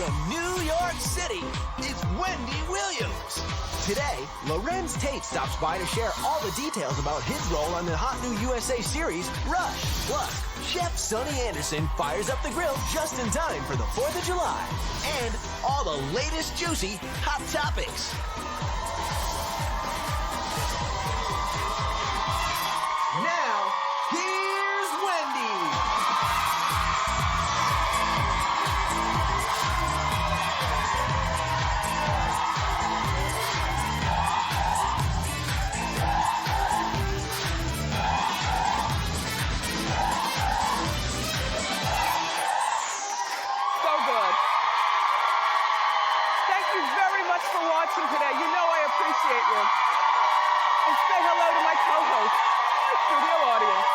From New York City, it's Wendy Williams. Today, Larenz Tate stops by to share all the details about his role on the hot new USA series, Rush. Plus, Chef Sonny Anderson fires up the grill just in time for the 4th of July. And all the latest juicy hot topics. Now, here's Wendy. Today. You know I appreciate you. And say hello to my co-host, my studio audience.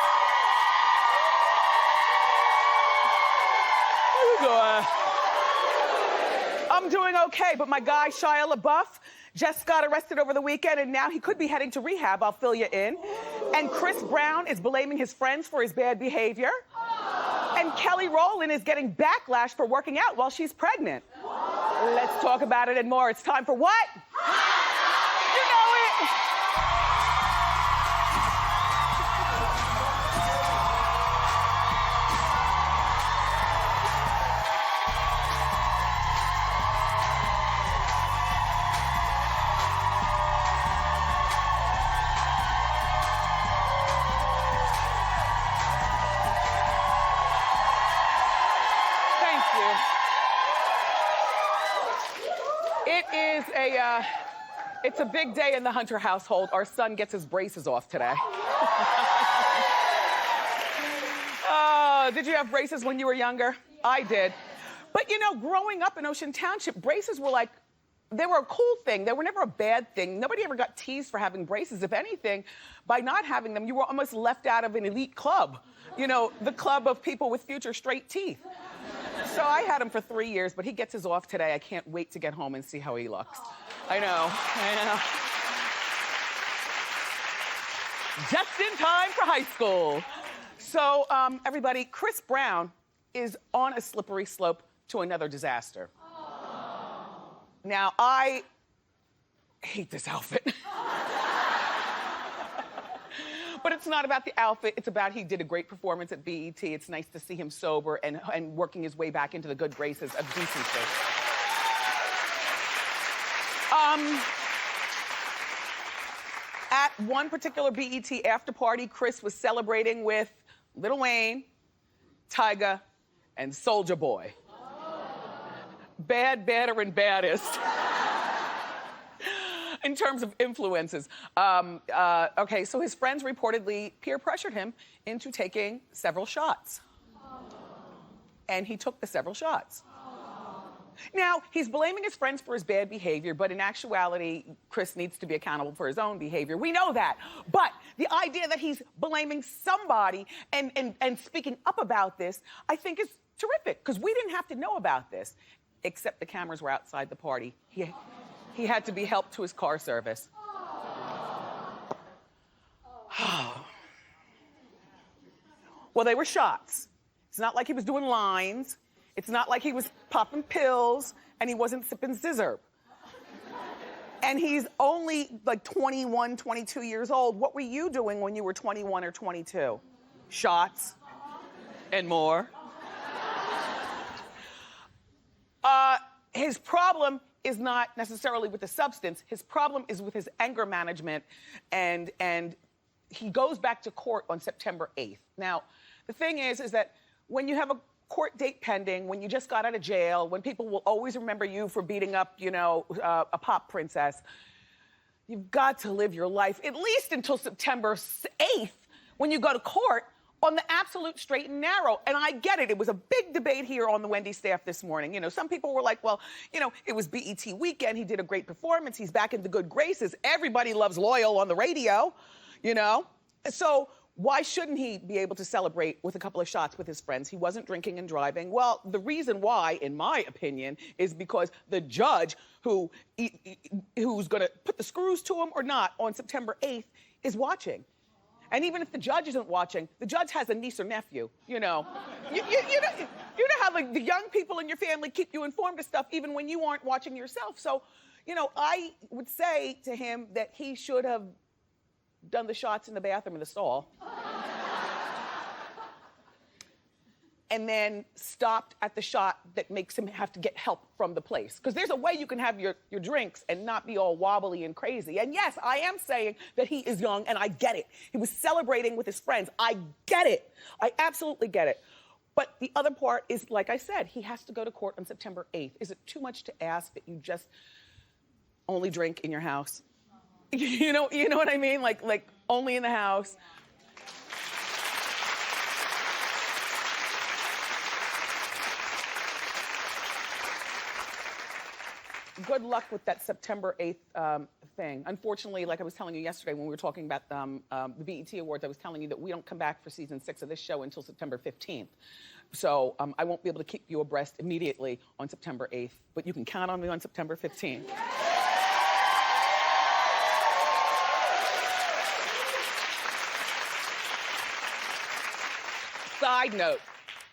I'm doing okay, but my guy Shia LaBeouf just got arrested over the weekend and now he could be heading to rehab. I'll fill you in. And Chris Brown is blaming his friends for his bad behavior. And Kelly Rowland is getting backlash for working out while she's pregnant. Let's talk about it and more. It's time for what? You know it. Thank you. It's a big day in the Hunter household. Our son gets his braces off today. Did you have braces when you were younger? I did. But you know, growing up in Ocean Township, braces were like, they were a cool thing. They were never a bad thing. Nobody ever got teased for having braces. If anything, by not having them, you were almost left out of an elite club. You know, the club of people with future straight teeth. So I had him for 3 years, but he gets his off today. I can't wait to get home and see how he looks. I know. Just in time for high school. So everybody, Chris Brown is on a slippery slope to another disaster. Now, I hate this outfit. But it's not about the outfit, it's about he did a great performance at BET. It's nice to see him sober and working his way back into the good graces of decency. At one particular BET after party, Chris was celebrating with Lil Wayne, Tyga, and Soulja Boy. Bad, badder, and baddest. In terms of influences. Okay, so his friends reportedly peer pressured him into taking several shots. And he took the several shots. Now, he's blaming his friends for his bad behavior, but in actuality, Chris needs to be accountable for his own behavior. We know that. But the idea that he's blaming somebody and speaking up about this, I think is terrific, because we didn't have to know about this, except the cameras were outside the party. He had to be helped to his car service. Well, they were shots. It's not like he was doing lines. It's not like he was popping pills and he wasn't sipping scissor. And he's only like 21, 22 years old. What were you doing when you were 21 or 22? Shots and more. His problem is not necessarily with the substance. His problem is with his anger management, and he goes back to court on September 8th. Now, the thing is that when you have a court date pending, when you just got out of jail, when people will always remember you for beating up, you know, a pop princess, you've got to live your life at least until September 8th when you go to court on the absolute straight and narrow. And I get it. It was a big debate here on the Wendy staff this morning. You know, some people were like, well, you know, it was BET weekend. He did a great performance. He's back in the good graces. Everybody loves Loyal on the radio, you know? So why shouldn't he be able to celebrate with a couple of shots with his friends? He wasn't drinking and driving. Well, the reason why, in my opinion, is because the judge who's gonna put the screws to him or not on September 8th is watching. And even if the judge isn't watching, the judge has a niece or nephew, you know. You know how like the young people in your family keep you informed of stuff even when you aren't watching yourself. So, you know, I would say to him that he should have done the shots in the bathroom in the stall. And then stopped at the shot that makes him have to get help from the place. Because there's a way you can have your drinks and not be all wobbly and crazy. And yes, I am saying that he is young, and I get it. He was celebrating with his friends. I get it. I absolutely get it. But the other part is, like I said, he has to go to court on September 8th. Is it too much to ask that you just only drink in your house? You know what I mean? Like only in the house. Good luck with that September 8th thing. Unfortunately, like I was telling you yesterday when we were talking about the BET Awards, I was telling you that we don't come back for season 6 of this show until September 15th. So I won't be able to keep you abreast immediately on September 8th, but you can count on me on September 15th. Side note,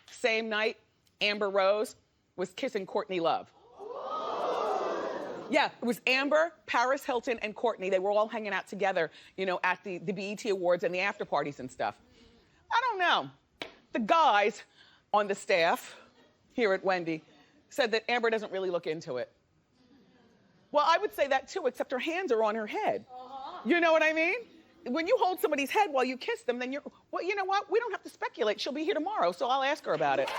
same night, Amber Rose was kissing Courtney Love. Yeah, it was Amber, Paris Hilton, and Courtney. They were all hanging out together, you know, at the BET Awards and the after parties and stuff. I don't know. The guys on the staff here at Wendy said that Amber doesn't really look into it. Well, I would say that too, except her hands are on her head. You know what I mean? When you hold somebody's head while you kiss them, then well, you know what? We don't have to speculate. She'll be here tomorrow, so I'll ask her about it.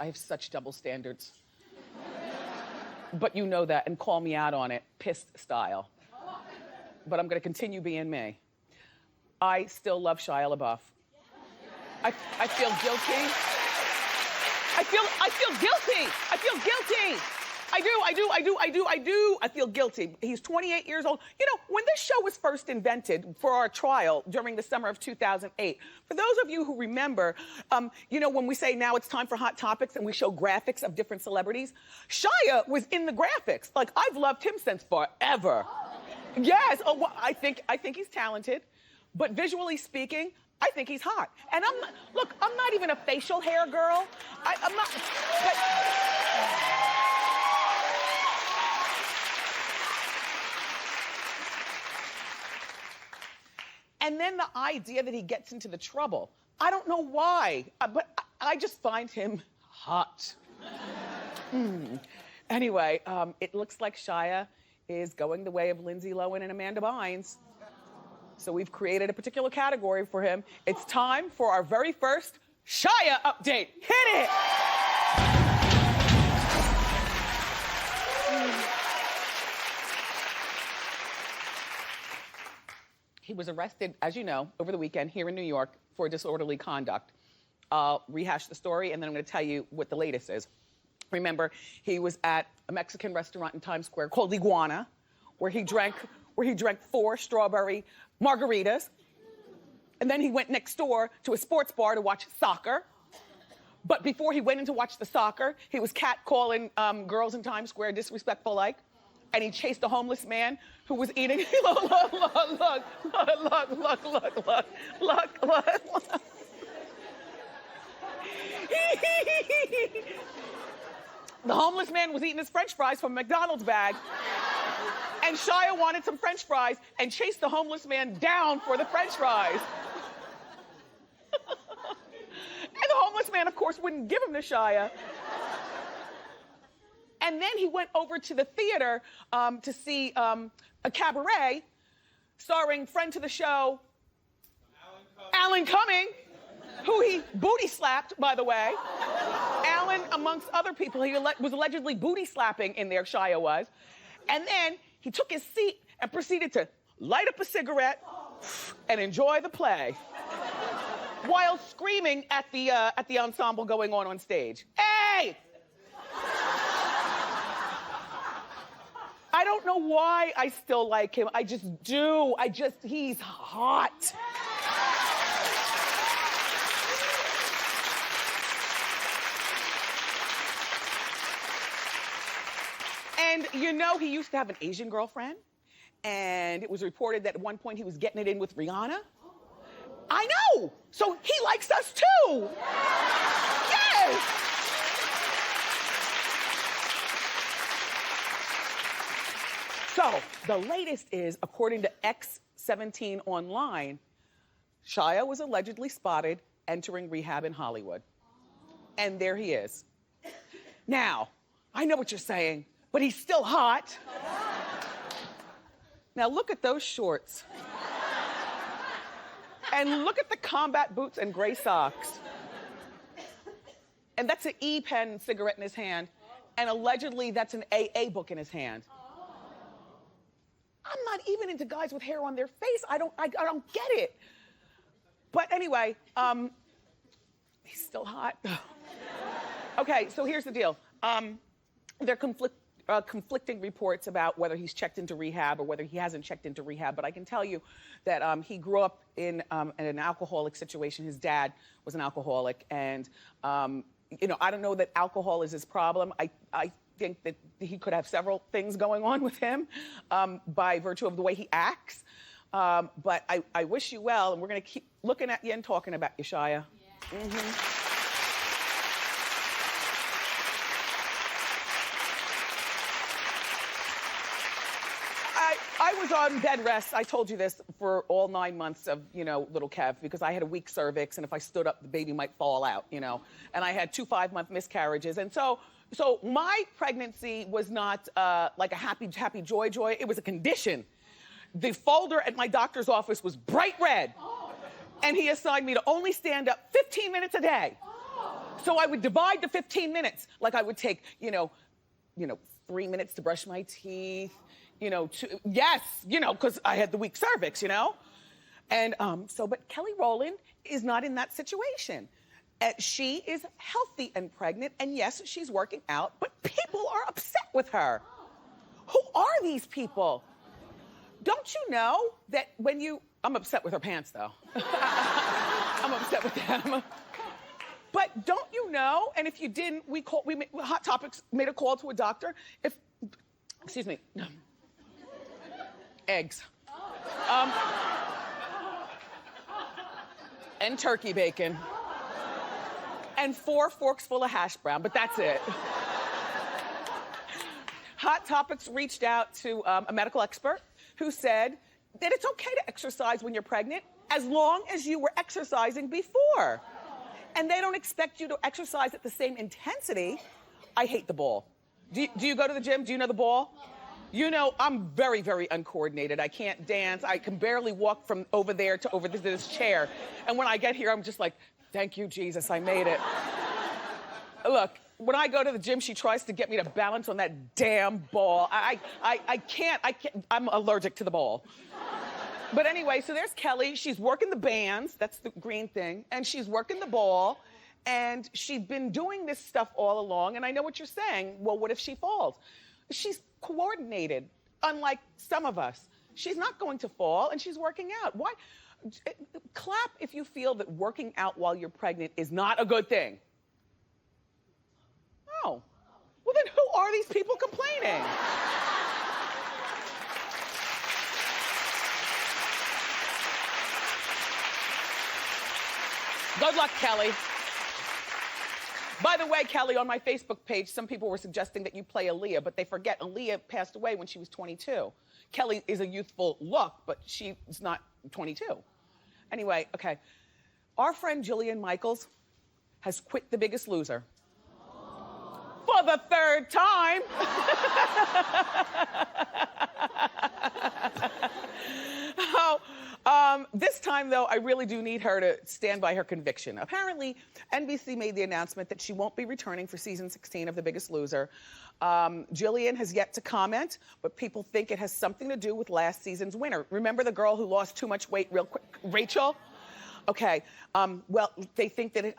I have such double standards. But you know that, and call me out on it, pissed style. But I'm gonna continue being me. I still love Shia LaBeouf. I feel guilty. I feel guilty. I feel guilty. I do. I feel guilty. He's 28 years old. You know, when this show was first invented for our trial during the summer of 2008, for those of you who remember, you know, when we say now it's time for Hot Topics and we show graphics of different celebrities, Shia was in the graphics. Like, I've loved him since forever. Yes, oh, well, I think he's talented, but visually speaking, I think he's hot. And I'm not even a facial hair girl. I'm not, but, and then the idea that he gets into the trouble. I don't know why, but I just find him hot. Anyway, it looks like Shia is going the way of Lindsay Lohan and Amanda Bynes. So we've created a particular category for him. It's time for our very first Shia update. Hit it! He was arrested, as you know, over the weekend here in New York for disorderly conduct. I'll rehash the story and then I'm gonna tell you what the latest is. Remember, he was at a Mexican restaurant in Times Square called Iguana, where he drank 4 strawberry margaritas. And then he went next door to a sports bar to watch soccer. But before he went in to watch the soccer, he was catcalling girls in Times Square, disrespectful like. And he chased a homeless man who was eating. Look. The homeless man was eating his French fries from a McDonald's bag. And Shia wanted some French fries and chased the homeless man down for the French fries. And the homeless man, of course, wouldn't give him to Shia. And then he went over to the theater to see a cabaret starring friend to the show, Alan Cumming, who he booty slapped, by the way. Alan, amongst other people, he was allegedly booty slapping in there, Shia was. And then he took his seat and proceeded to light up a cigarette and enjoy the play while screaming at the ensemble going on stage. Hey! I don't know why I still like him. I just do. He's hot. And you know he used to have an Asian girlfriend, and it was reported that at one point he was getting it in with Rihanna. I know! So he likes us too! Yes! So the latest is, according to X17 Online, Shia was allegedly spotted entering rehab in Hollywood. And there he is. Now, I know what you're saying, but he's still hot. Now look at those shorts. And look at the combat boots and gray socks. And that's an E-pen cigarette in his hand. And allegedly that's an AA book in his hand. I'm not even into guys with hair on their face. I don't get it. But anyway, he's still hot. Okay, so here's the deal. There are conflicting reports about whether he's checked into rehab or whether he hasn't checked into rehab, but I can tell you that he grew up in an alcoholic situation. His dad was an alcoholic, and you know, I don't know that alcohol is his problem. I think that he could have several things going on with him by virtue of the way he acts. But I wish you well, and we're gonna keep looking at you and talking about you, Shia. Yeah. Mm-hmm. I was on bed rest, I told you this, for all 9 months of, you know, little Kev, because I had a weak cervix, and if I stood up, the baby might fall out, you know. And I had 2 5-month miscarriages. And so my pregnancy was not like a happy joy. It was a condition. The folder at my doctor's office was bright red. And he assigned me to only stand up 15 minutes a day. So I would divide the 15 minutes. Like I would take, you know, 3 minutes to brush my teeth, you know, yes, you know, because I had the weak cervix, you know? And but Kelly Rowland is not in that situation. She is healthy and pregnant, and yes, she's working out, but people are upset with her. Who are these people? Don't you know that when you, I'm upset with her pants though. I'm upset with them. But don't you know, and if you didn't, Hot Topics made a call to a doctor. Excuse me, eggs. And turkey bacon. And 4 forks full of hash brown, but that's it. Hot Topics reached out to a medical expert who said that it's okay to exercise when you're pregnant as long as you were exercising before. And they don't expect you to exercise at the same intensity. I hate the ball. Do you go to the gym? Do you know the ball? You know, I'm very, very uncoordinated. I can't dance. I can barely walk from over there to over this chair. And when I get here, I'm just like, thank you, Jesus, I made it. Look, when I go to the gym, she tries to get me to balance on that damn ball. I can't, I'm allergic to the ball. But anyway, so there's Kelly. She's working the bands, that's the green thing, and she's working the ball, and she's been doing this stuff all along, and I know what you're saying. Well, what if she falls? She's coordinated, unlike some of us. She's not going to fall, and she's working out. Why? Clap if you feel that working out while you're pregnant is not a good thing. Oh. Well, then who are these people complaining? Good luck, Kelly. By the way, Kelly, on my Facebook page, some people were suggesting that you play Aaliyah, but they forget Aaliyah passed away when she was 22. Kelly is a youthful look, but she's not 22. Anyway, okay. Our friend Jillian Michaels has quit The Biggest Loser. For the 3rd time. This time, though, I really do need her to stand by her conviction. Apparently, NBC made the announcement that she won't be returning for season 16 of The Biggest Loser. Jillian has yet to comment, but people think it has something to do with last season's winner. Remember the girl who lost too much weight real quick, Rachel? Okay, well, they think that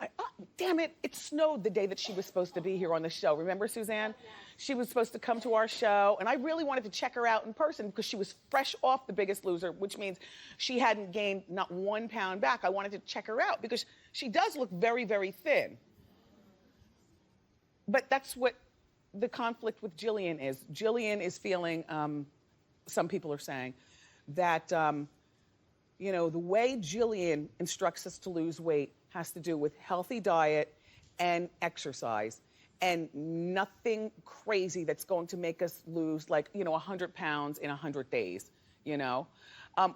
damn it, it snowed the day that she was supposed to be here on the show. Remember, Suzanne? She was supposed to come to our show, and I really wanted to check her out in person because she was fresh off The Biggest Loser, which means she hadn't gained not 1 pound back. I wanted to check her out because she does look very, very thin. But that's what the conflict with Jillian is. Jillian is feeling, some people are saying, that, you know, the way Jillian instructs us to lose weight has to do with healthy diet and exercise, and nothing crazy that's going to make us lose, like, you know, 100 pounds in 100 days, you know?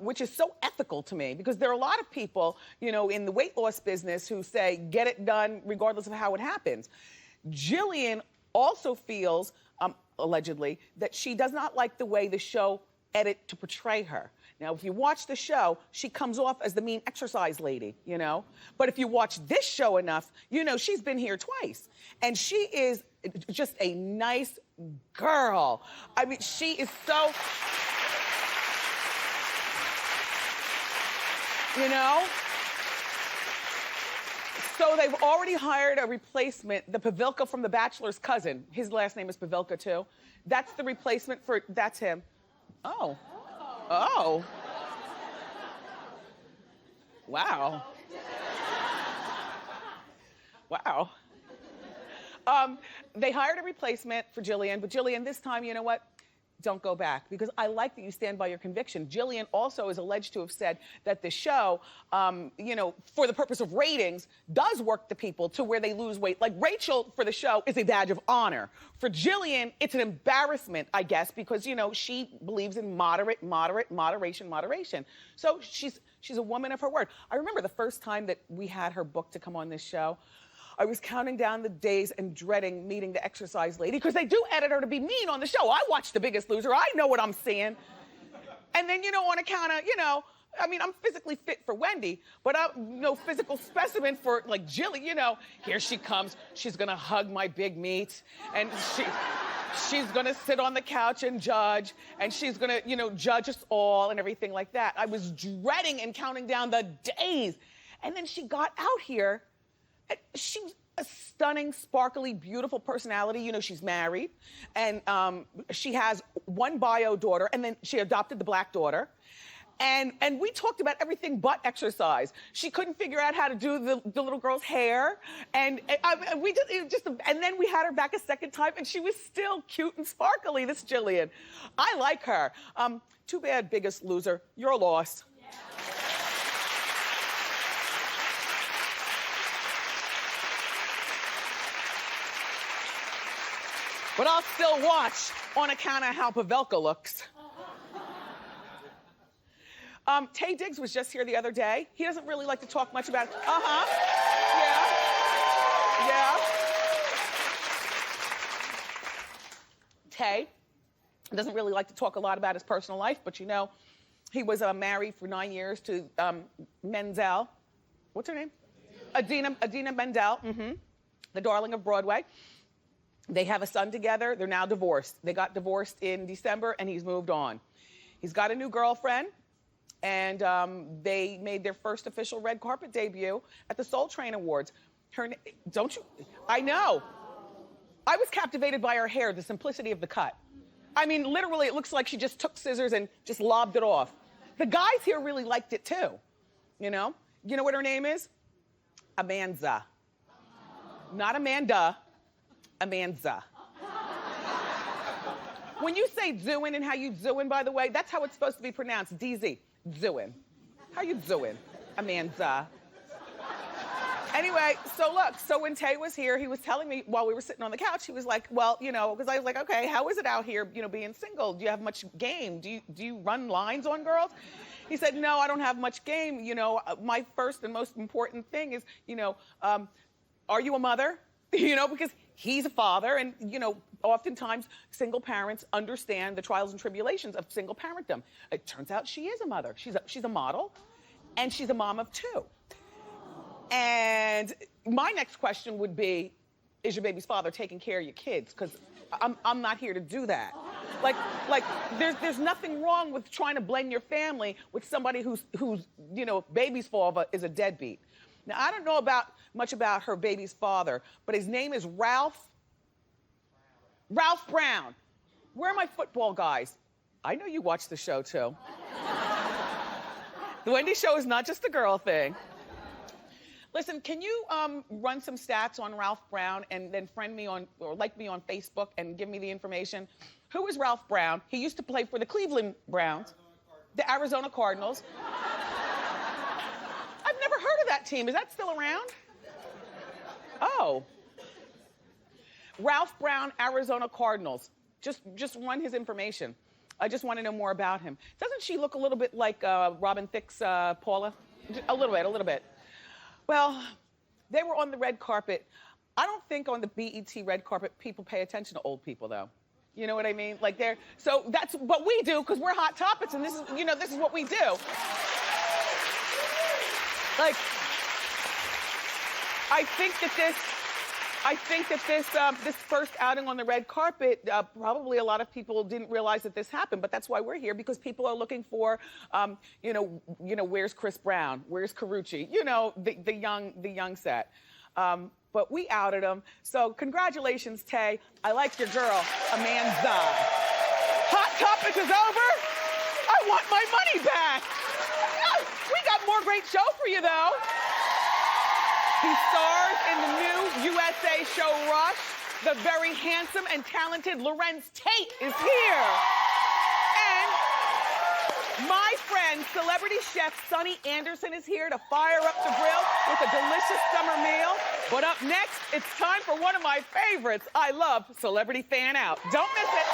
Which is so ethical to me, because there are a lot of people, you know, in the weight loss business who say, get it done regardless of how it happens. Jillian also feels, allegedly, that she does not like the way the show edit to portray her. Now, if you watch the show, she comes off as the mean exercise lady, you know? But if you watch this show enough, you know she's been here twice. And she is just a nice girl. I mean, she is so... You know? So they've already hired a replacement, the Pavilka from The Bachelor's cousin. His last name is Pavilka too. That's the replacement for, that's him. Oh. Oh. Wow. Wow. They hired a replacement for Jillian, but Jillian, this time, you know what? Don't go back, because I like that you stand by your conviction. Jillian also is alleged to have said that the show, you know, for the purpose of ratings, does work the people to where they lose weight. Like Rachel for the show is a badge of honor. For Jillian, it's an embarrassment, I guess, because, you know, she believes in moderation. So she's a woman of her word. I remember the first time that we had her booked to come on this show, I was counting down the days and dreading meeting the exercise lady, because they do edit her to be mean on the show. I watch The Biggest Loser. I know what I'm seeing. And then, you know, on account of, you know, I mean, I'm physically fit for Wendy, but I'm no physical specimen for, like, Jilly, you know. Here she comes. She's gonna hug my big meat, and she's gonna sit on the couch and judge, and she's gonna, you know, judge us all and everything like that. I was dreading and counting down the days. And then she got out here. She was a stunning, sparkly, beautiful personality. You know, she's married, and she has one bio daughter, and then she adopted the black daughter. And we talked about everything but exercise. She couldn't figure out how to do the little girl's hair, and we just and then we had her back a second time, and she was still cute and sparkly. This Jillian, I like her. Too bad, Biggest Loser, you're a loss. But I'll still watch on account of how Pavelka looks. Taye Diggs was just here the other day. He doesn't really like to talk much about, Taye doesn't really like to talk a lot about his personal life, but you know, he was married for 9 years to Menzel. What's her name? Idina Menzel, the darling of Broadway. They have a son together. They're now divorced. They got divorced in December, and he's moved on. He's got a new girlfriend, and they made their first official red carpet debut at the Soul Train Awards. Don't you? I know. I was captivated by her hair, the simplicity of the cut. I mean, literally, it looks like she just took scissors and just lobbed it off. The guys here really liked it too. You know? You know what her name is? Amanza. Not Amanda. Amanza. When you say Zooin and how you Zooin, by the way, that's how it's supposed to be pronounced. DZ. Zooin. How you Zooin? Amanza. Anyway, so look, so when Taye was here, he was telling me while we were sitting on the couch, he was like, well, you know, because I was like, okay, how is it out here, you know, being single? Do you have much game? Do you run lines on girls? He said, no, I don't have much game. You know, my first and most important thing is, you know, are you a mother? You know, because he's a father, and, you know, oftentimes single parents understand the trials and tribulations of single parentdom. It turns out she is a mother. She's a model, and she's a mom of 2. And my next question would be, is your baby's father taking care of your kids? Because I'm not here to do that. Like there's nothing wrong with trying to blend your family with somebody who's you know, baby's father is a deadbeat. Now, I don't know much about her baby's father, but his name is Ralph Brown. Where are my football guys? I know you watch the show too. The Wendy show is not just a girl thing. Listen, can you run some stats on Ralph Brown and then friend me on, or like me on Facebook and give me the information? Who is Ralph Brown? He used to play for the Cleveland Browns, the Arizona Cardinals. I've never heard of that team. Is that still around? Oh. Ralph Brown, Arizona Cardinals. Just run his information. I just want to know more about him. Doesn't she look a little bit like Robin Thicke's Paula? A little bit. Well, they were on the red carpet. I don't think on the BET red carpet people pay attention to old people, though. You know what I mean? Like so that's what we do because we're Hot Topics, and this is, you know, this is what we do. Like, I think that this first outing on the red carpet, probably a lot of people didn't realize that this happened, but that's why we're here, because people are looking for, you know, where's Chris Brown? Where's Carucci? You know, the young set. But we outed him. So congratulations, Taye. I like your girl, Amanda. Hot Topic is over. I want my money back. We got more great show for you, though. He stars in the new USA show Rush. The very handsome and talented Larenz Tate is here. And my friend, celebrity chef Sunny Anderson is here to fire up the grill with a delicious summer meal. But up next, it's time for one of my favorites. I love Celebrity Fan Out. Don't miss it.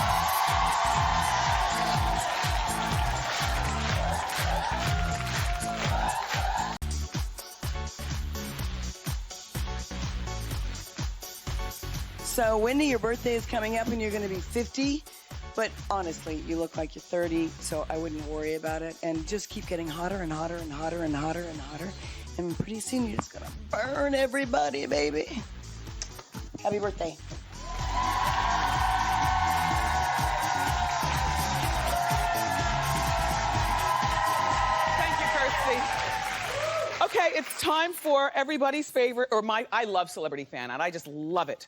So, Wendy, your birthday is coming up and you're going to be 50. But honestly, you look like you're 30, so I wouldn't worry about it. And just keep getting hotter and hotter and hotter and hotter and hotter. And pretty soon you're just going to burn everybody, baby. Happy birthday. Thank you, Kirsty. Okay, it's time for everybody's favorite, or I love Celebrity Fan Out. I just love it.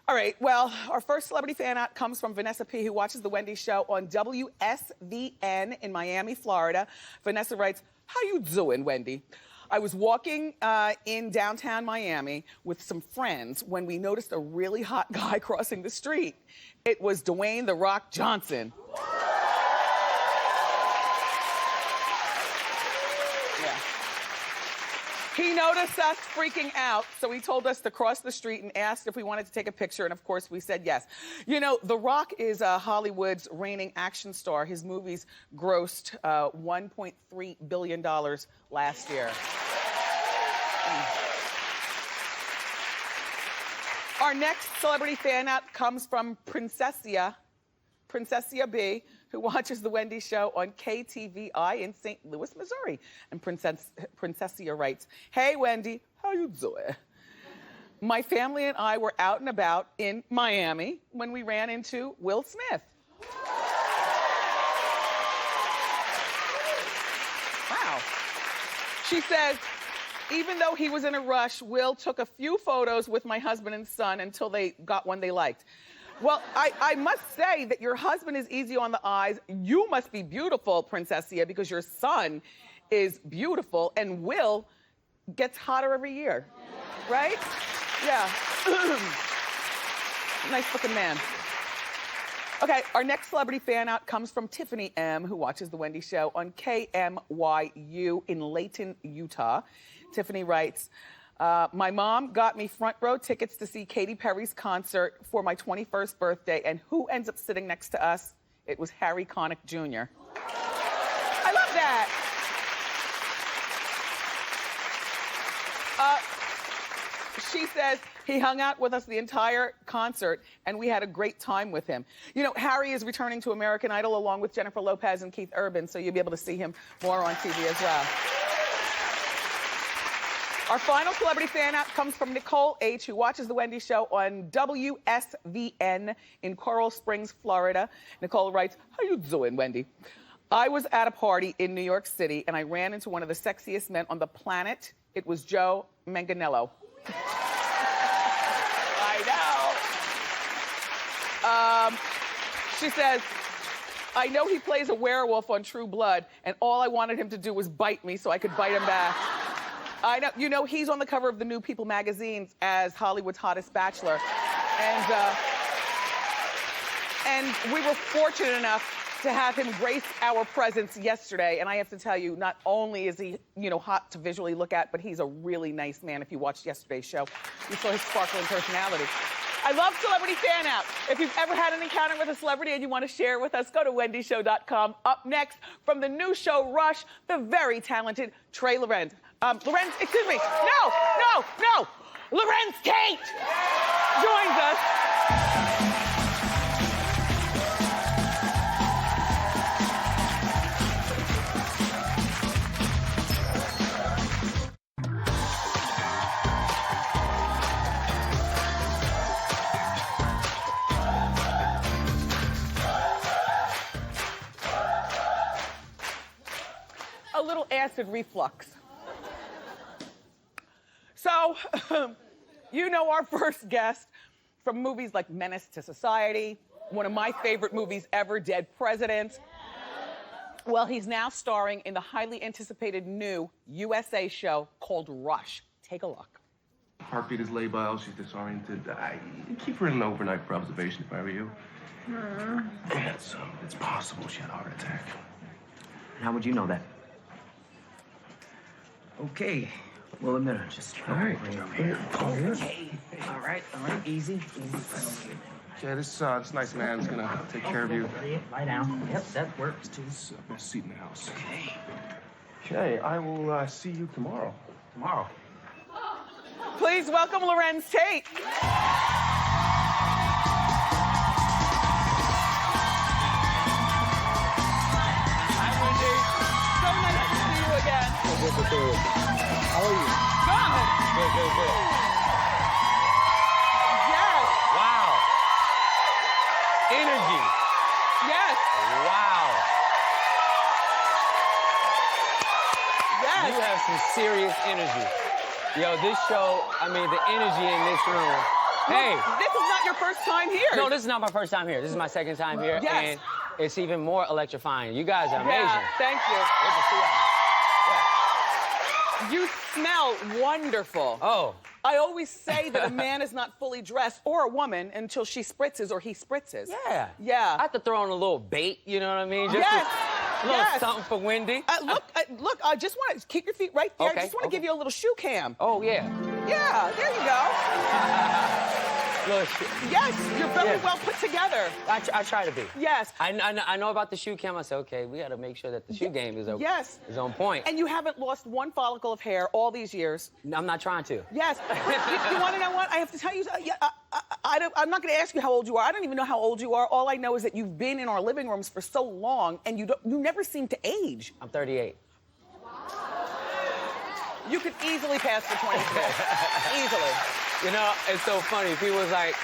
All right, well, our first Celebrity Fan Out comes from Vanessa P., who watches The Wendy Show on WSVN in Miami, Florida. Vanessa writes, "How you doing, Wendy? I was walking in downtown Miami with some friends when we noticed a really hot guy crossing the street. It was Dwayne "The Rock" Johnson." Yeah. He noticed us freaking out, so he told us to cross the street and asked if we wanted to take a picture, and of course we said yes. You know, The Rock is Hollywood's reigning action star. His movies grossed $1.3 billion last year. Our next Celebrity Fan Out comes from Princessia B., who watches The Wendy Show on KTVI in St. Louis, Missouri. And Princessia writes, "Hey, Wendy, how you doing? My family and I were out and about in Miami when we ran into Will Smith." Wow. She says, "Even though he was in a rush, Will took a few photos with my husband and son until they got one they liked." Well, I must say that your husband is easy on the eyes. You must be beautiful, Princessia, because your son is beautiful, and Will gets hotter every year, right? Yeah. Nice looking man. Okay, our next Celebrity Fan Out comes from Tiffany M., who watches The Wendy Show on KMYU in Layton, Utah. Tiffany writes, "My mom got me front row tickets to see Katy Perry's concert for my 21st birthday, and who ends up sitting next to us? It was Harry Connick Jr. I love that. She says he hung out with us the entire concert, and we had a great time with him. You know, Harry is returning to American Idol along with Jennifer Lopez and Keith Urban, so you'll be able to see him more on TV as well. Our final Celebrity Fan Out comes from Nicole H., who watches The Wendy Show on WSVN in Coral Springs, Florida. Nicole writes, "How you doing, Wendy? I was at a party in New York City, and I ran into one of the sexiest men on the planet. It was Joe Manganiello." I know. She says, "I know he plays a werewolf on True Blood, and all I wanted him to do was bite me so I could bite him back." I know. You know, he's on the cover of the new People magazine as Hollywood's hottest bachelor. And we were fortunate enough to have him grace our presence yesterday. And I have to tell you, not only is he, you know, hot to visually look at, but he's a really nice man. If you watched yesterday's show, you saw his sparkling personality. I love Celebrity Fan Out. If you've ever had an encounter with a celebrity and you want to share it with us, go to wendyshow.com. Up next, from the new show Rush, the very talented Larenz. Excuse me. No. Larenz Tate joins us. A little acid reflux. So, you know our first guest from movies like Menace to Society, one of my favorite movies ever, Dead Presidents. Well, he's now starring in the highly anticipated new USA show called Rush. Take a look. Heartbeat is labile, she's disoriented. I keep her in an overnight for observation if I were you. It's possible she had a heart attack. How would you know that? Okay. Well, a minute. Just All right. Okay. All right. Easy. Yeah, this nice man's gonna take care of you. Lie down. Yep, that works. This is the best seat in the house. Okay. Okay, I will see you tomorrow. Tomorrow. Please welcome Larenz Tate. Hi, Wendy. So nice to see you again. How are you? Good. Yes. Wow. Energy. Yes. Wow. Yes. You have some serious energy. Yo, this show, I mean, the energy in this room. Hey. This is not your first time here. No, this is not my first time here. This is my second time here. Yes. And it's even more electrifying. You guys are amazing. Yeah, thank you. Good to see y'all. You smell wonderful. Oh. I always say that a man is not fully dressed, or a woman, until she spritzes or he spritzes. Yeah. Yeah. I have to throw in a little bait, you know what I mean? Just Yes. a little Yes. something for Wendy. Look, I just want to keep your feet right there. Okay, I just want to okay. give you a little shoe cam. Oh, yeah. Yeah, there you go. Look, Yes, you're very Yeah. well put together. I try to be. Yes. I know about the shoe cam. I said, okay, we got to make sure that the shoe game is Yes. is on point. And you haven't lost one follicle of hair all these years. I'm not trying to. Yes. you want to know what? I have to tell you. I'm not going to ask you how old you are. I don't even know how old you are. All I know is that you've been in our living rooms for so long, and you never seem to age. I'm 38. You could easily pass for 22. Easily. You know, it's so funny. People was like,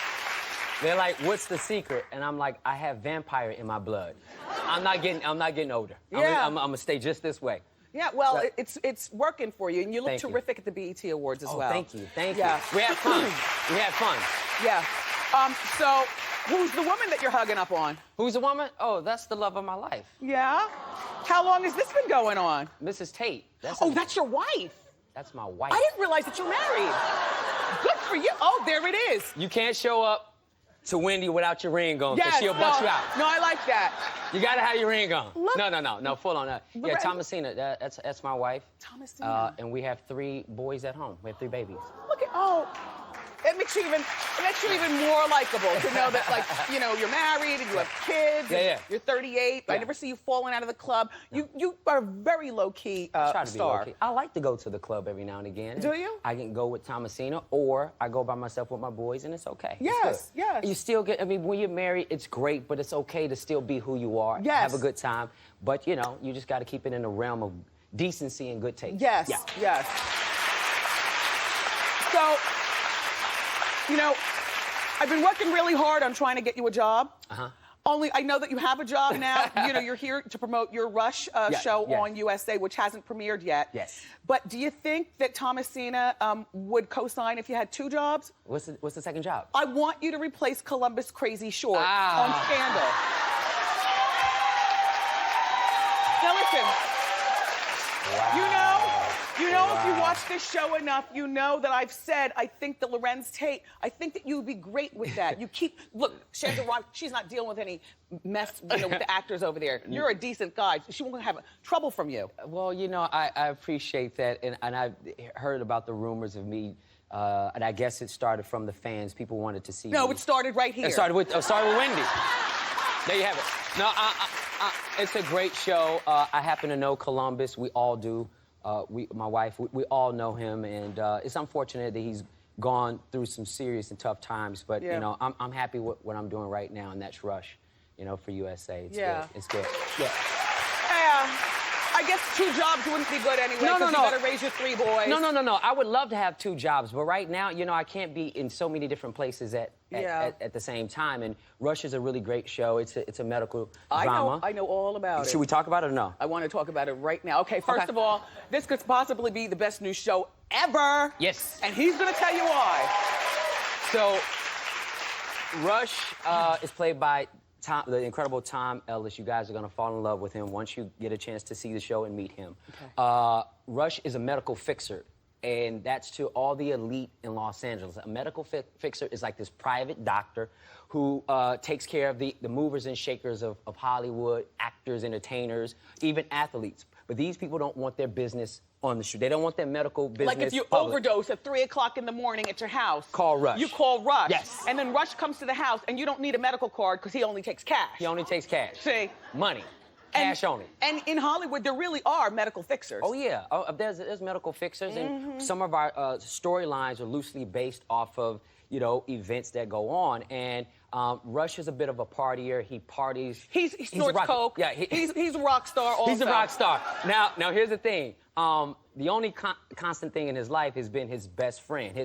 they're like, what's the secret? And I'm like, I have vampire in my blood. I'm not getting older. Yeah. I'm gonna stay just this way. Yeah, well, So- it's working for you, and you look Thank you. terrific at the BET Awards as well. Thank you. Yeah. We had fun. Yeah. So, who's the woman that you're hugging up on? Who's the woman? Oh, that's the love of my life. Yeah? How long has this been going on? Mrs. Tate. That's Your wife. That's my wife. I didn't realize that you're married. Good for you. Oh, there it is. You can't show up to Wendy without your ring on, because Yes, she'll bust you out. No, I like that. You gotta have your ring on. Look. No, full on that. Yeah, Lorenz- Thomasina, that's my wife. Thomasina. And we have 3 boys at home. We have 3 babies. Look at, it makes you even more likable to know that, like, you know, you're married and you have kids. and Yeah. You're 38. I Yeah. never see you falling out of the club. You are very low-key I try to be star. low-key. I like to go to the club every now and again. Do you? I can go with Thomasina, or I go by myself with my boys, and it's okay. It's Yes, good. yes. You still get, I mean, when you're married, it's great, but it's okay to still be who you are. Yes. Have a good time. But, you know, you just got to keep it in the realm of decency and good taste. Yes, Yeah. yes. So, you know, I've been working really hard on trying to get you a job. Uh-huh. Only I know that you have a job now. You know, you're here to promote your Rush show yes. on USA, which hasn't premiered yet. Yes. But do you think that Thomasina would co-sign if you had 2 jobs? What's the second job? I want you to replace Columbus Crazy Short Ah. on Scandal. Now listen, Wow. you know if you watch this show enough, you know that I've said I think that Larenz Tate, I think that you would be great with that. You keep, look, Shanda Rock, she's not dealing with any mess, with the actors over there. You're a decent guy. She won't have trouble from you. Well, I appreciate that, and I've heard about the rumors of me, and I guess it started from the fans. People wanted to see me. No, it started right here. It started with Wendy. There you have it. No, it's a great show. I happen to know Columbus. We all do. My wife, we all know him, and it's unfortunate that he's gone through some serious and tough times. But I'm happy with what I'm doing right now, and that's Rush. For USA. It's good. It's good. Yeah. I guess 2 jobs wouldn't be good anyway. No. You gotta raise your 3 boys. No. I would love to have 2 jobs, but right now, I can't be in so many different places at the same time. And Rush is a really great show. It's a medical drama. I know all about it. Should we talk about it or no? I want to talk about it right now. Okay, first of all, this could possibly be the best new show ever. Yes. And he's gonna tell you why. So, Rush is played by the incredible Tom Ellis. You guys are gonna fall in love with him once you get a chance to see the show and meet him. Okay. Rush is a medical fixer, and that's to all the elite in Los Angeles. A medical fixer is like this private doctor who takes care of the movers and shakers of Hollywood, actors, entertainers, even athletes. But these people don't want their business on the street. They don't want their medical business Like if you public. overdose at 3 o'clock in the morning at your house. Call Rush. You call Rush. Yes. And then Rush comes to the house and you don't need a medical card because he only takes cash. He only takes cash. See? Money. Cash only. And in Hollywood, there really are medical fixers. Oh, yeah. There's medical fixers, and some of our storylines are loosely based off of, events that go on. And Rush is a bit of a partier. He parties. He snorts coke. Yeah, he's a rock star also. He's a rock star. Now here's the thing. The only constant thing in his life has been his best friend,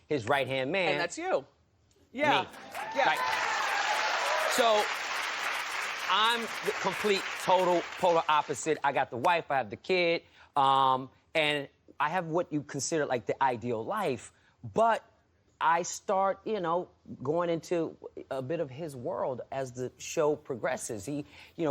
his right-hand man. And that's you. Yeah. Me. Yeah. Right. So I'm the complete, total, polar opposite. I got the wife, I have the kid, and I have what you consider like the ideal life, but I start, going into a bit of his world as the show progresses. He,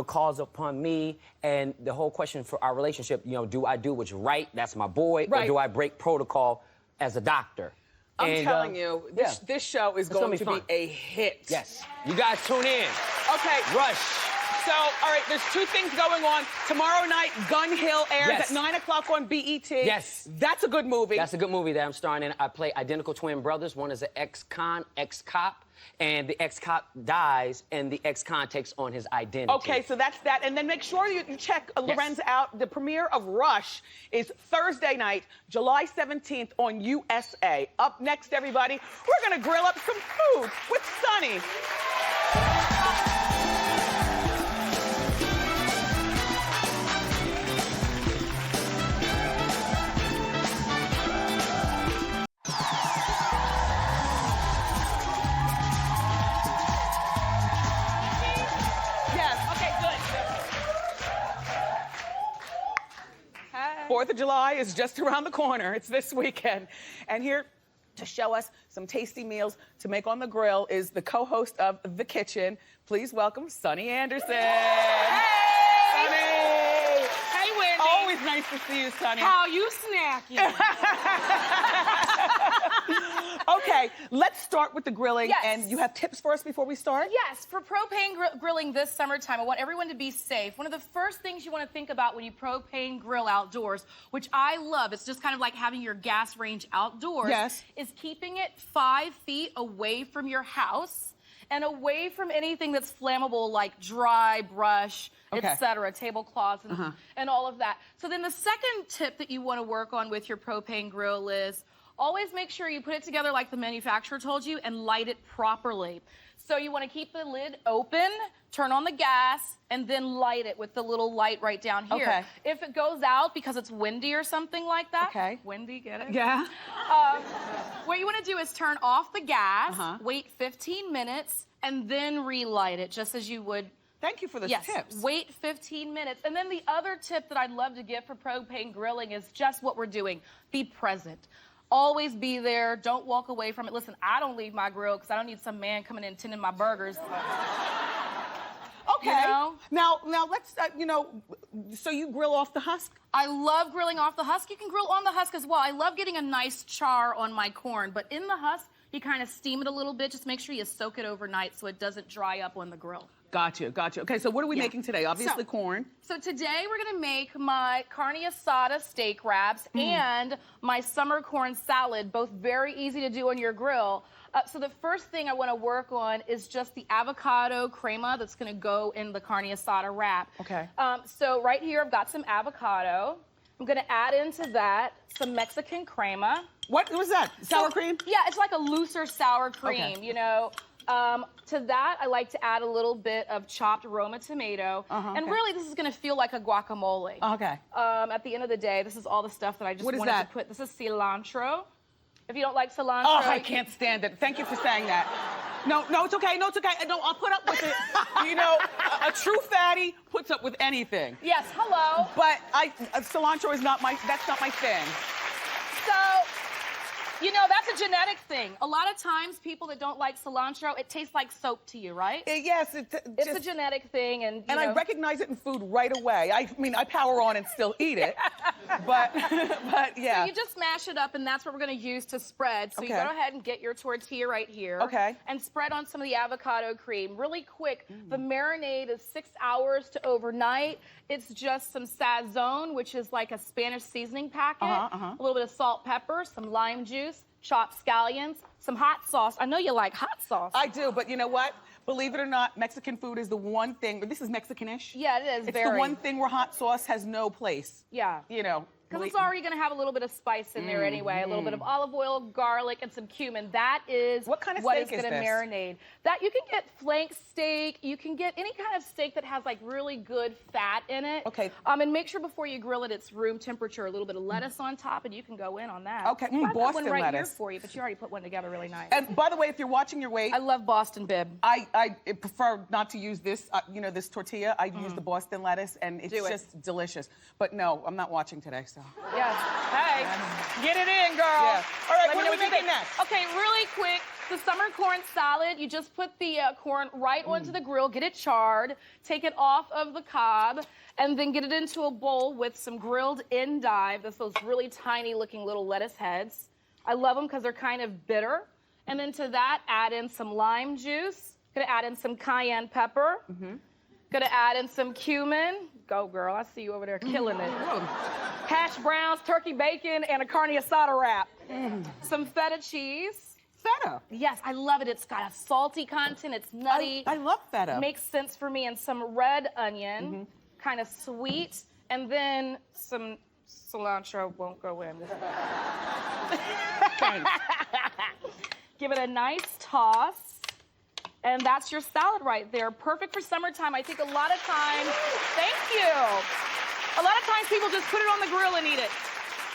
calls upon me, and the whole question for our relationship, do I do what's right? That's my boy, right. Or do I break protocol as a doctor? I'm telling you, this show is going to be a hit. Yes. You guys tune in. Okay. Rush. So, all right, there's 2 things going on. Tomorrow night, Gun Hill airs Yes. at 9 o'clock on BET. Yes. That's a good movie. That's a good movie that I'm starring in. I play identical twin brothers. One is an ex-con, ex-cop, and the ex-cop dies, and the ex-con takes on his identity. Okay, so that's that. And then make sure you check Larenz out. The premiere of Rush is Thursday night, July 17th on USA. Up next, everybody, we're going to grill up some food with Sonny. Yes, okay, good. 4th of July is just around the corner. It's this weekend. And here to show us some tasty meals to make on the grill is the co-host of The Kitchen. Please welcome Sonny Anderson. Hey! Sonny! Hey, Wendy. Always nice to see you, Sonny. How you snacking? Okay, let's start with the grilling. Yes. And you have tips for us before we start? Yes, for propane grilling this summertime, I want everyone to be safe. One of the first things you want to think about when you propane grill outdoors, which I love, it's just kind of like having your gas range outdoors, Yes. is keeping it 5 feet away from your house and away from anything that's flammable like dry brush, Okay. etc., tablecloths, and all of that. So then the second tip that you want to work on with your propane grill is always make sure you put it together like the manufacturer told you and light it properly. So you want to keep the lid open, turn on the gas, and then light it with the little light right down here. Okay. If it goes out because it's windy or something like that, Okay. windy, get it? Yeah. What you want to do is turn off the gas, wait 15 minutes, and then relight it just as you would. Thank you for the Yes, tips. wait 15 minutes. And then the other tip that I'd love to give for propane grilling is just what we're doing. Be present. Always be there. Don't walk away from it. Listen, I don't leave my grill because I don't need some man coming in tending my burgers. Okay. You know? Now let's, so you grill off the husk? I love grilling off the husk. You can grill on the husk as well. I love getting a nice char on my corn, but in the husk, you kind of steam it a little bit. Just make sure you soak it overnight so it doesn't dry up on the grill. Got you. Okay, so what are we making today? Obviously corn. So today we're gonna make my carne asada steak wraps and my summer corn salad, both very easy to do on your grill. So the first thing I wanna work on is just the avocado crema that's gonna go in the carne asada wrap. Okay. So right here I've got some avocado. I'm gonna add into that some Mexican crema. What was that? Sour cream? Yeah, it's like a looser sour cream, Okay. you know. To that, I like to add a little bit of chopped Roma tomato. And okay. really, this is gonna feel like a guacamole. Okay. At the end of the day, this is all the stuff that I just What is wanted that? to put. This is cilantro. If you don't like cilantro. Oh, I can't stand it. Thank you for saying that. No, it's okay. No, it's okay. No, I'll put up with it. You know, a true fatty puts up with anything. Yes, hello. But cilantro is not that's not my thing. So, you know, that's a genetic thing. A lot of times, people that don't like cilantro, it tastes like soap to you, right? Yes, It's a genetic thing, and you know. I recognize it in food right away. I mean, I power on and still eat it, but yeah. So you just mash it up, and that's what we're gonna use to spread. So you Okay. go ahead and get your tortilla right here. Okay. And spread on some of the avocado cream. Really quick, the marinade is 6 hours to overnight. It's just some sazon, which is like a Spanish seasoning packet. A little bit of salt, pepper, some lime juice, chopped scallions, some hot sauce. I know you like hot sauce. I do, but you know what? Believe it or not, Mexican food is the one thing, this is Mexican-ish. Yeah, it is, It's very. the one thing where hot sauce has no place. Yeah. You know. Because it's already going to have a little bit of spice in there anyway. A little bit of olive oil, garlic, and some cumin. That is What kind of what steak is is going to this? marinate. That you can get flank steak. You can get any kind of steak that has like really good fat in it. Okay. And make sure before you grill it, it's room temperature. A little bit of lettuce on top, and you can go in on that. Okay, So I put Boston one right lettuce. here for you, but you already put one together really nice. And by the way, if you're watching your weight, I love Boston bib. I prefer not to use this, this tortilla. I use the Boston lettuce, and it's Do it. just delicious. But no, I'm not watching today, so. Yes. Hey, get it in, girl. Yeah. All right, Let what me are know we you making think. next? Okay, really quick, the summer corn salad. You just put the corn right onto the grill, get it charred, take it off of the cob, and then get it into a bowl with some grilled endive. That's those really tiny looking little lettuce heads. I love them because they're kind of bitter. And then to that, add in some lime juice. Gonna add in some cayenne pepper. Gonna add in some cumin. Go, girl. I see you over there killing it. Hash browns, turkey bacon, and a carne asada wrap. Some feta cheese. Feta. Yes, I love it. It's got a salty content. It's nutty. I love feta. Makes sense for me. And some red onion, kind of sweet. And then some cilantro won't go in. Thanks. Give it a nice toss. And that's your salad right there. Perfect for summertime. I think a lot of times, thank you. A lot of times people just put it on the grill and eat it.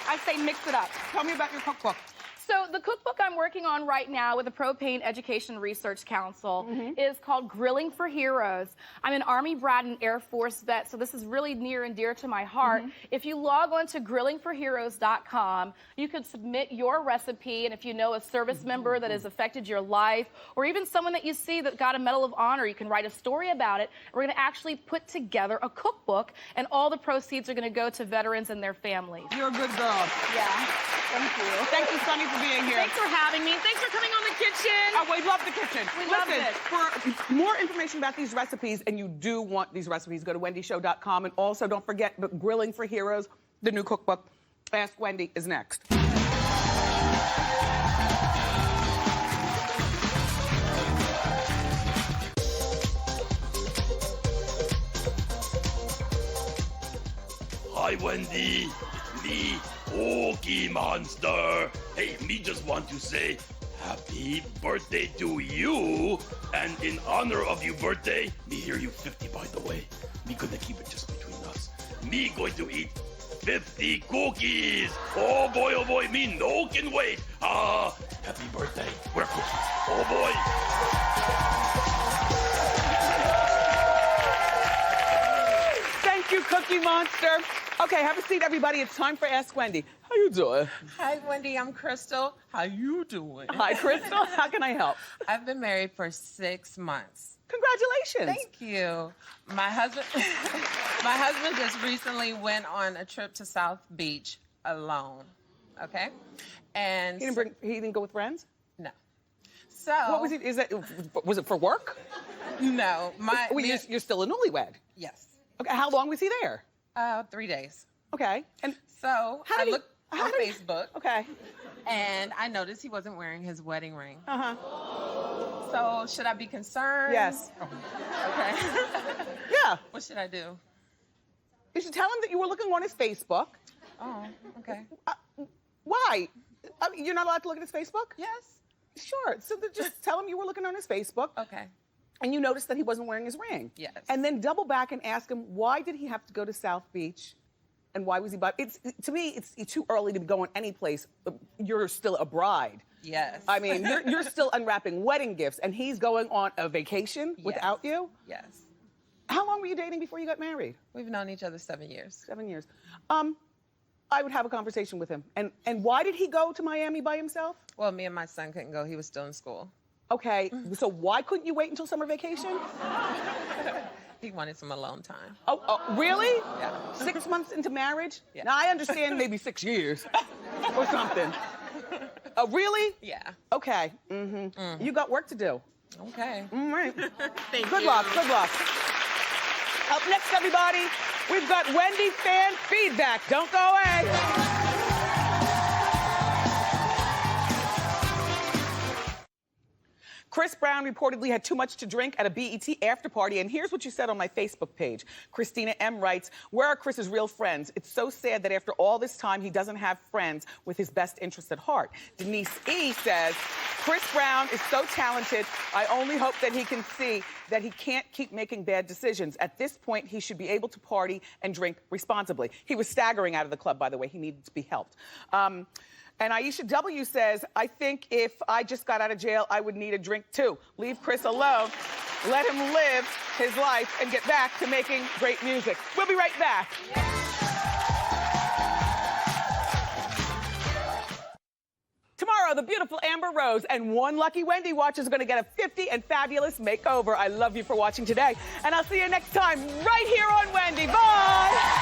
I say mix it up. Tell me about your cookbook. So the cookbook I'm working on right now with the Propane Education Research Council is called Grilling for Heroes. I'm an Army brat and Air Force vet, so this is really near and dear to my heart. If you log on to grillingforheroes.com, you can submit your recipe, and if you know a service member that has affected your life, or even someone that you see that got a Medal of Honor, you can write a story about it. We're gonna actually put together a cookbook, and all the proceeds are gonna go to veterans and their families. You're a good girl. Yeah, thank you. Thank you, Sunny, for being here. Thanks for having me. Thanks for coming on the kitchen. Oh, we love the kitchen. We love it. For more information about these recipes, and you do want these recipes, go to wendyshow.com. And also, don't forget, Grilling for Heroes, the new cookbook. Ask Wendy is next. Hi, Wendy. It's me, Cookie Monster. Hey, me just want to say happy birthday to you. And in honor of your birthday, me hear you 50, by the way. Me gonna keep it just between us. Me going to eat 50 cookies. Oh boy, me no can wait. Happy birthday. Where cookies? Oh boy. Thank you, Cookie Monster. Okay, have a seat, everybody. It's time for Ask Wendy. How you doing? Hi, Wendy. I'm Crystal. How you doing? Hi, Crystal. How can I help? I've been married for 6 months. Congratulations. Thank you. My husband, my husband just recently went on a trip to South Beach alone. Okay, and He didn't go with friends? no. So What was it? Was it for work? No, You're still a newlywed. yes. Okay, how long was he there? 3 days. Okay, and So How I did he- looked how on did he- Facebook okay. and I noticed he wasn't wearing his wedding ring. Uh-huh. So should I be concerned? Yes. Okay. Yeah. What should I do? You should tell him that you were looking on his Facebook. Oh, okay. Why? You're not allowed to look at his Facebook? Yes. Sure. So just tell him you were looking on his Facebook. Okay. And you noticed that he wasn't wearing his ring. Yes. And then double back and ask him, why did he have to go to South Beach? And why was he to me, it's too early to be going any place. You're still a bride. Yes. I mean, you're still unwrapping wedding gifts, and he's going on a vacation without you? Yes. How long were you dating before you got married? We've known each other 7 years. 7 years. I would have a conversation with him. And why did he go to Miami by himself? Well, me and my son couldn't go. He was still in school. Okay, so why couldn't you wait until summer vacation? He wanted some alone time. Oh, really? Yeah. 6 months into marriage? Yeah. Now, I understand maybe 6 years or something. Really? Yeah. Okay. Mm-hmm. You got work to do. Okay. All right. Thank Good you. luck. Good luck. Up next, everybody, we've got Wendy fan feedback. Don't go away. Chris Brown reportedly had too much to drink at a BET after party, and here's what you said on my Facebook page. Christina M. writes, where are Chris's real friends? It's so sad that after all this time, he doesn't have friends with his best interests at heart. Denise E. says, Chris Brown is so talented, I only hope that he can see that he can't keep making bad decisions. At this point, he should be able to party and drink responsibly. He was staggering out of the club, by the way. He needed to be helped. And Aisha W. says, I think if I just got out of jail, I would need a drink too. Leave Chris alone. Let him live his life and get back to making great music. We'll be right back. Tomorrow, the beautiful Amber Rose and one lucky Wendy watcher is going to get a 50 and fabulous makeover. I love you for watching today. And I'll see you next time right here on Wendy. Bye.